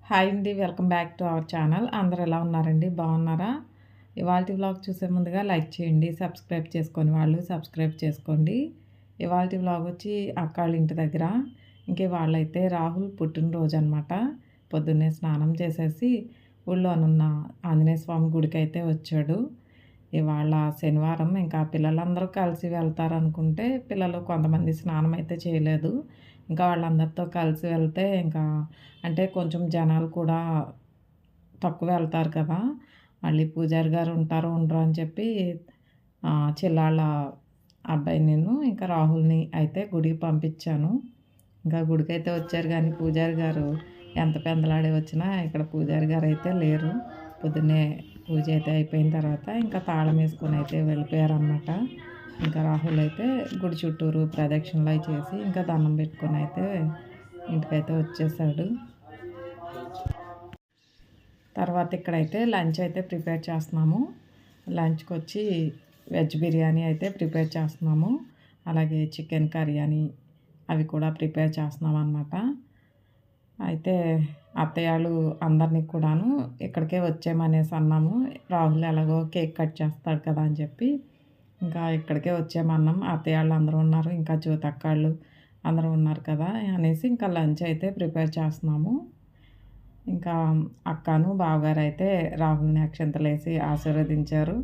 Hi అండి. Welcome back to our channel. అందరూ ఎలా ఉన్నారండి? బాగున్నారా? ఇవాల్టి వ్లాగ్ చూసే ముందుగా లైక్ చేయండి. సబ్స్క్రైబ్ చేసుకొని వాళ్ళు సబ్స్క్రైబ్ చేసుకోండి. ఇవాల్టి వ్లాగ్ వచ్చి అక్కాళ్ళ ఇంటి దగ్గర. ఇంకే వాళ్ళైతే రాహుల్ పుట్టినరోజు అనమాట. పొద్దున్నే స్నానం చేసేసి ఊళ్ళోనున్న ఆంజనేయ స్వామి గుడికైతే వచ్చాడు. ఇవాళ శనివారం ఇంకా పిల్లలందరూ కలిసి వెళ్తారనుకుంటే పిల్లలు కొంతమంది స్నానం అయితే చేయలేదు. ఇంకా వాళ్ళందరితో కలిసి వెళ్తే ఇంకా అంటే కొంచెం జనాలు కూడా తక్కువ వెళ్తారు కదా! మళ్ళీ పూజారి గారు ఉంటారో ఉండరో అని చెప్పి చిల్లాళ్ళ అబ్బాయి నేను ఇంకా రాహుల్‌ని అయితే గుడికి పంపించాను. ఇంకా గుడికైతే వచ్చారు గానీ పూజారి గారు ఎంత పెందలాడి వచ్చినా ఇక్కడ పూజారి గారైతే లేరు. పొద్దున్నే పూజ అయితే అయిపోయిన తర్వాత ఇంకా తాళం వేసుకొని అయితే వెళ్ళిపోయారనమాట. ఇంకా రాహుల్ అయితే గుడి చుట్టూరు ప్రదక్షిణలయి చేసి ఇంకా దండం పెట్టుకొని అయితే ఇంటికైతే వచ్చేసాడు. తర్వాత ఇక్కడైతే లంచ్ అయితే ప్రిపేర్ చేస్తున్నాము. లంచ్‌కి వచ్చి వెజ్ బిర్యానీ అయితే ప్రిపేర్ చేస్తున్నాము. అలాగే చికెన్ కర్రీ అని అవి కూడా ప్రిపేర్ చేస్తున్నాం అనమాట. అయితే అత్తయ్యాళ్ళు అందరిని కూడాను ఇక్కడికే వచ్చేయమనేసి అన్నాము. రాహుల్ ఎలాగో కేక్ కట్ చేస్తాడు కదా అని చెప్పి ఇంకా ఇక్కడికే వచ్చేయమన్నాం. అత్తయ్యాళ్ళు అందరూ ఉన్నారు. ఇంకా జ్యోతక్కాళ్ళు అందరూ ఉన్నారు కదా అనేసి ఇంకా లంచ్ అయితే ప్రిపేర్ చేస్తున్నాము. ఇంకా అక్కను బావగారు అయితే రాహుల్‌ని అక్షింతలేసి ఆశీర్వదించారు.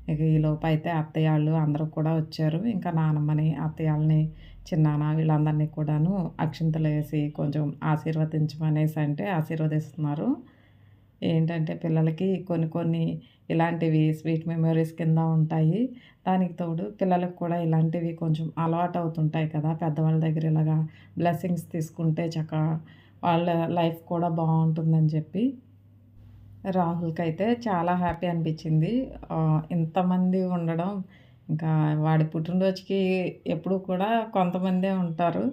ఇక ఈలోపు అయితే అత్తయ్యాళ్ళు అందరూ కూడా వచ్చారు. ఇంకా నానమ్మని, అత్తయ్యాలని, చిన్నాన్న వీళ్ళందరినీ కూడాను అక్షింతలేసి కొంచెం ఆశీర్వదించమనేసి అంటే ఆశీర్వదిస్తున్నారు. ఏంటంటే పిల్లలకి కొన్ని కొన్ని ఇలాంటివి స్వీట్ మెమోరీస్ కింద ఉంటాయి. దానికి తోడు పిల్లలకు కూడా ఇలాంటివి కొంచెం అలవాటు అవుతుంటాయి కదా! పెద్దవాళ్ళ దగ్గర ఇలాగా బ్లెస్సింగ్స్ తీసుకుంటే వాళ్ళ లైఫ్ కూడా బావుంటుందని చెప్పి. రాహుల్‌కైతే చాలా హ్యాపీ అనిపించింది. ఇంతమంది ఉండడం ఇంకా వాడి పుట్టినరోజుకి ఎప్పుడూ కూడా కొంతమందే ఉంటారు.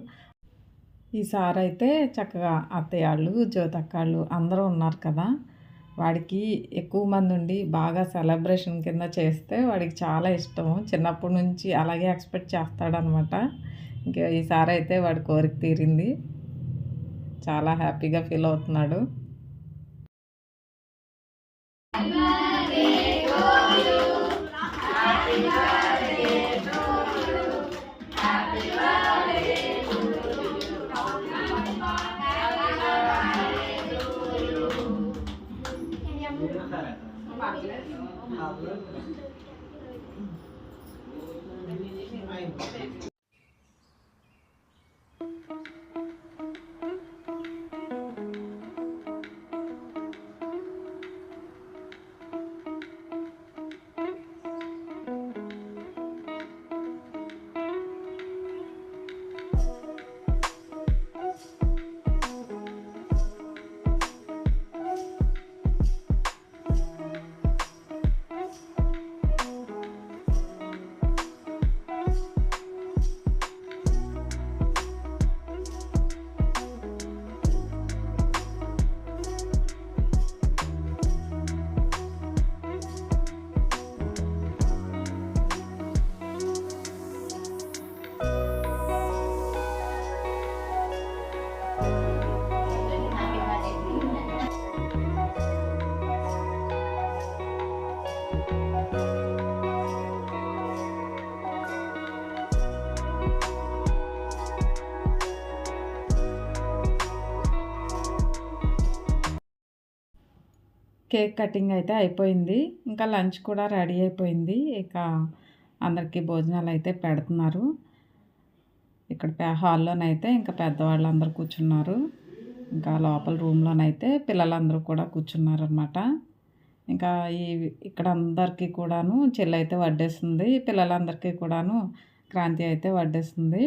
ఈసారైతే చక్కగా అత్తయ్యాళ్ళు, జ్యోతక్కాళ్ళు అందరూ ఉన్నారు కదా! వాడికి ఎక్కువ మందుండి బాగా సెలబ్రేషన్ కింద చేస్తే వాడికి చాలా ఇష్టము. చిన్నప్పటి నుంచి అలాగే ఎక్స్‌పెక్ట్ చేస్తాడనమాట. ఇంక ఈసారైతే వాడి కోరిక తీరింది. చాలా హ్యాపీగా ఫీల్ అవుతున్నాడు. కేక్ కటింగ్ అయితే అయిపోయింది. ఇంకా లంచ్ కూడా రెడీ అయిపోయింది. ఇక అందరికీ భోజనాలు అయితే పెడుతున్నారు. ఇక్కడ హాల్లోనైతే ఇంకా పెద్దవాళ్ళందరూ కూర్చున్నారు. ఇంకా లోపల రూమ్‌లోనైతే పిల్లలందరూ కూడా కూర్చున్నారనమాట. ఇంకా ఇక్కడ అందరికీ కూడాను చెల్లయితే వడ్డిస్తుంది. పిల్లలందరికీ కూడాను క్రాంతి అయితే వడ్డిస్తుంది.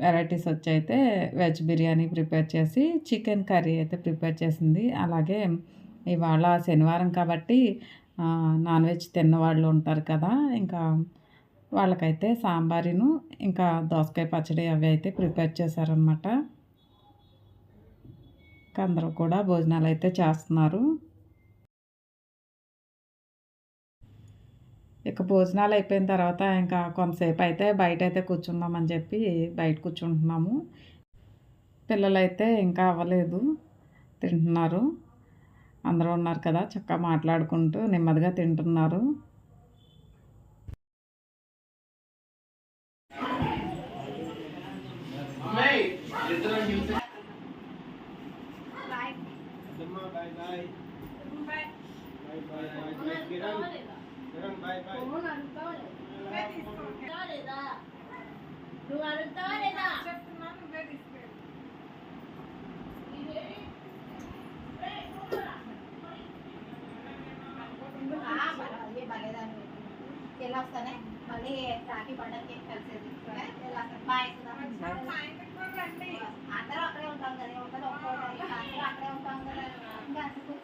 వెరైటీస్ వచ్చైతే వెజ్ బిర్యానీ ప్రిపేర్ చేసి, చికెన్ కర్రీ అయితే ప్రిపేర్ చేసింది. అలాగే ఇవాళ శనివారం కాబట్టి నాన్ వెజ్ తిన్నవాళ్ళు ఉంటారు కదా! ఇంకా వాళ్ళకైతే సాంబారును, ఇంకా దోసకాయ పచ్చడి అవి అయితే ప్రిపేర్ చేశారనమాట. ఇంకా అందరూ కూడా భోజనాలైతే చేస్తున్నారు. ఇక భోజనాలు అయిపోయిన తర్వాత ఇంకా కొంతసేపు అయితే బయటైతే కూర్చుందామని చెప్పి బయట కూర్చుంటున్నాము. పిల్లలైతే ఇంకా అవ్వలేదు. తింటున్నారు. అందరూ ఉన్నారు కదా, చక్కగా మాట్లాడుకుంటూ నెమ్మదిగా తింటున్నారు. ఎలా వస్తానే మళ్ళీ రాఖీ పండగకి కలిసేది బాయ్ అందరూ అక్కడే ఉంటాం కదా, ఉంటుంది ఒక్కోటి అందరూ అక్కడే ఉంటాం కదా, ఇంకా అందుకు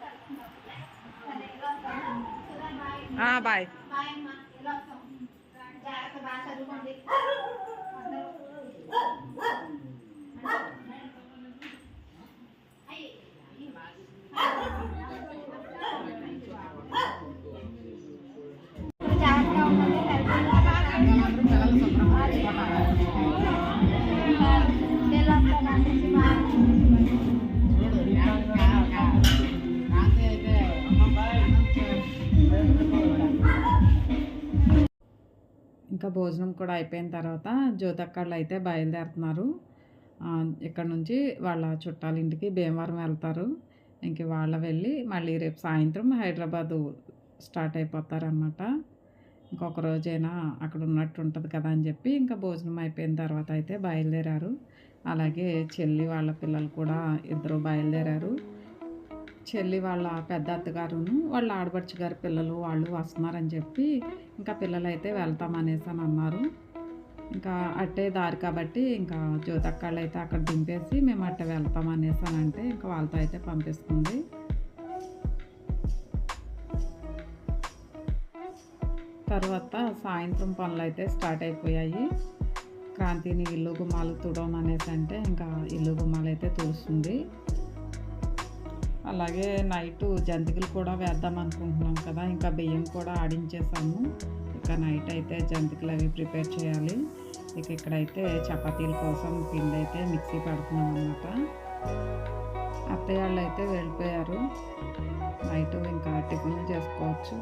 బాయ్ బాయ్ అమ్మ, ఎలా వస్తాం, జాగ్రత్త బాగా చదువుకోండి. జాగ్రత్తగా ఉండండి. ఇంకా భోజనం కూడా అయిపోయిన తర్వాత జ్యోతక్కళ్ళు అయితే బయలుదేరుతున్నారు. ఇక్కడ నుంచి వాళ్ళ చుట్టాల ఇంటికి భీమవరం వెళ్తారు. ఇంక వాళ్ళ వెళ్ళి మళ్ళీ రేపు సాయంత్రం హైదరాబాదు స్టార్ట్ అయిపోతారనమాట. ఇంకొక రోజైనా అక్కడ ఉన్నట్టు ఉంటుంది కదా అని చెప్పి ఇంకా భోజనం అయిపోయిన తర్వాత అయితే బయలుదేరారు. అలాగే చెల్లి వాళ్ళ పిల్లలు కూడా ఇద్దరు బయలుదేరారు. చెల్లి వాళ్ళ పెద్ద అత్తగారును వాళ్ళ ఆడపడుచు గారి పిల్లలు వాళ్ళు వస్తున్నారని చెప్పి ఇంకా పిల్లలు అయితే వెళ్తామనేసి అని అన్నారు. ఇంకా అట్టే దారి కాబట్టి ఇంకా జ్యోతక్కళ్ళు అయితే అక్కడ దింపేసి మేము అట్టే వెళ్తామనేసి అని అంటే ఇంకా వాళ్ళతో అయితే పంపిస్తుంది. తర్వాత సాయంత్రం పనులు అయితే స్టార్ట్ అయిపోయాయి. క్రాంతిని ఇల్లు గుమ్మాలు తుడవమనేసి అంటే ఇంకా ఇల్లు గుమ్మాలు అయితే తుడుస్తుంది. అలాగే నైటు జంతికలు కూడా వేద్దాం అనుకుంటున్నాం కదా, ఇంకా బియ్యం కూడా ఆడించేసాము. ఇక నైట్ అయితే జంతికలు అవి ప్రిపేర్ చేయాలి. ఇక ఇక్కడైతే చపాతీల కోసం పిండి అయితే మిక్సీ పెడుతున్నాం అన్నమాట. అత్తయ్య వాళ్ళు అయితే వెళ్ళిపోయారు. నైట్ ఇంకా టిఫిన్ చేసుకోవచ్చు,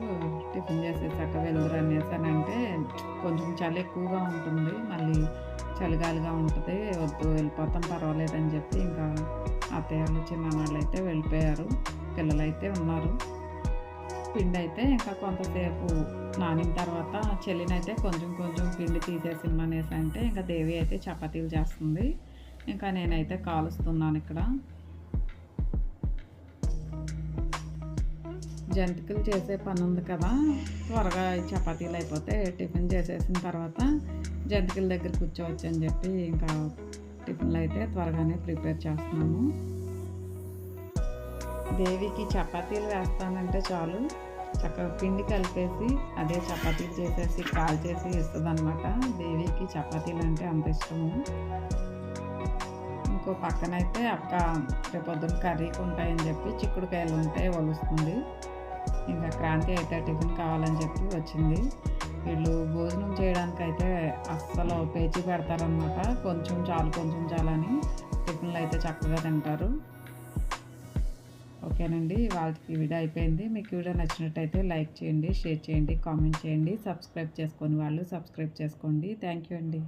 టిఫిన్ చేసేసాక వెళ్దురు అనేసానంటే కొంచెం చలి ఎక్కువగా ఉంటుంది, మళ్ళీ చలిగాలిగా ఉంటుంది, వద్దు వెళ్ళిపోతాం పర్వాలేదని చెప్పి ఇంకా అత్తయ్య వాళ్ళు చిన్నవాళ్ళు అయితే వెళ్ళిపోయారు. పిల్లలైతే ఉన్నారు. పిండి అయితే ఇంకా కొంతసేపు నానిన తర్వాత చెల్లినైతే కొంచెం కొంచెం పిండి తీసేసిమనేసి అంటే ఇంకా దేవి అయితే చపాతీలు చేస్తుంది. ఇంకా నేనైతే కాలుస్తున్నాను. ఇక్కడ జంతికలు చేసే పని ఉంది కదా, త్వరగా చపాతీలు అయిపోతే టిఫిన్ చేసేసిన తర్వాత జంతికల దగ్గర కూర్చోవచ్చు అని చెప్పి ఇంకా టిఫిన్లు అయితే త్వరగానే ప్రిపేర్ చేస్తున్నాము. దేవికి చపాతీలు వేస్తానంటే చాలు, చక్కగా పిండి కలిపేసి అదే చపాతీలు చేసేసి కాల్ చేసి ఇస్తుంది అనమాట. దేవికి చపాతీలు అంటే అంత ఇష్టము. ఇంకో పక్కనైతే అక్క రేపొద్దున కర్రీకి ఉంటాయని చెప్పి చిక్కుడుకాయలు ఉంటే వలుస్తుంది. ఇంకా క్రాంతి అయితే టిఫిన్ కావాలని చెప్పి వచ్చింది. వీళ్ళు భోజనం చేయడానికైతే అస్సలు పేచీ పెడతారనమాట. కొంచెం చాలని టిఫిన్లు అయితే చక్కగా తింటారు. ఓకేనండి, వాళ్ళకి వీడియో అయిపోయింది. మీకు వీడియో నచ్చినట్టయితే లైక్ చేయండి, షేర్ చేయండి, కామెంట్ చేయండి. సబ్స్క్రైబ్ చేసుకొని వాళ్ళు సబ్స్క్రైబ్ చేసుకోండి. థ్యాంక్ యూ అండి.